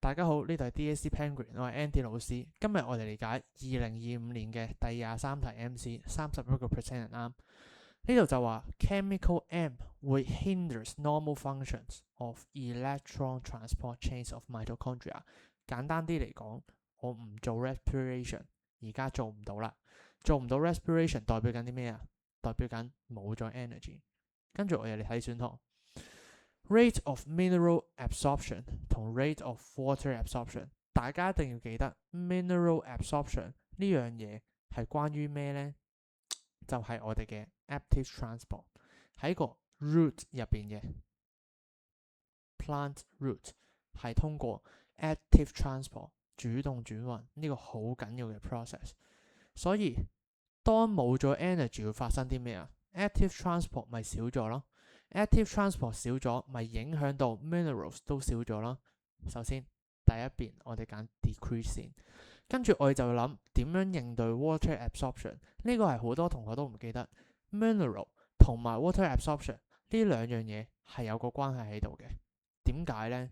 大家好，呢度係 DSC Penguin，我係 Andy 老師。今日我哋理解2025年嘅第23題 MC， 31% 人啱。呢度就話 chemical M 會 hinders normal functions of electron transport chains of mitochondria。簡單啲嚟講，我唔做 respiration， 而家做唔到啦。做唔到 respiration 代表緊啲咩啊？代表緊冇咗 energy。跟住我哋嚟睇選項。Rate of mineral absorption 同 rate of water absorption， 大家一定要記得 mineral absorption 呢樣嘢係關於咩呢？就係我哋嘅 active transport 喺個 root 入邊嘅 plant root 係通過 active transport 主動轉運呢個好緊要嘅 process。所以當冇咗 energy 會發生啲咩啊？ active transport 咪少咗咯。active transport 少咗，咪影響到 minerals 都少咗咯。首先第一邊我哋揀 decrease 先，跟住我哋就諗點樣應對 water absorption。呢個係好多同學都唔記得 mineral 同埋 water absorption 呢兩樣嘢係有個關係喺度嘅。點解呢？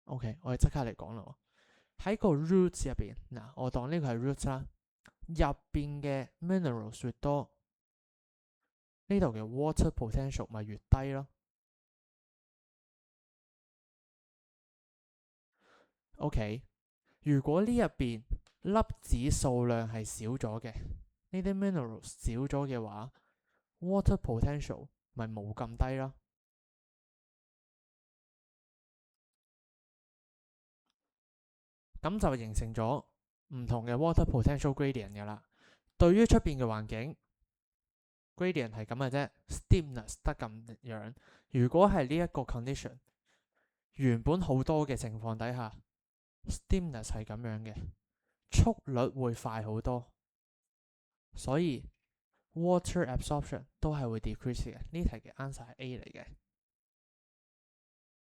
OK， 我哋即刻嚟講啦。喺個 roots 入邊，嗱，我當呢個係 roots 啦，入邊嘅 minerals 越多，呢度嘅 water potential 咪越低咯。OK， 如果呢入邊粒子數量係少咗嘅，呢啲 minerals 少咗嘅話， water potential 咪冇咁低咯。咁就形成咗唔同嘅 water potential gradient 嘅啦。對於出邊嘅環境 gradient 係咁嘅啫 ，steepness 得咁樣。如果係呢一個 condition 原本好多嘅情況底下 steepness 係咁樣嘅，速率會快好多，所以 water absorption 都係會 decrease 嘅。呢題嘅 answer 係 A 嚟嘅。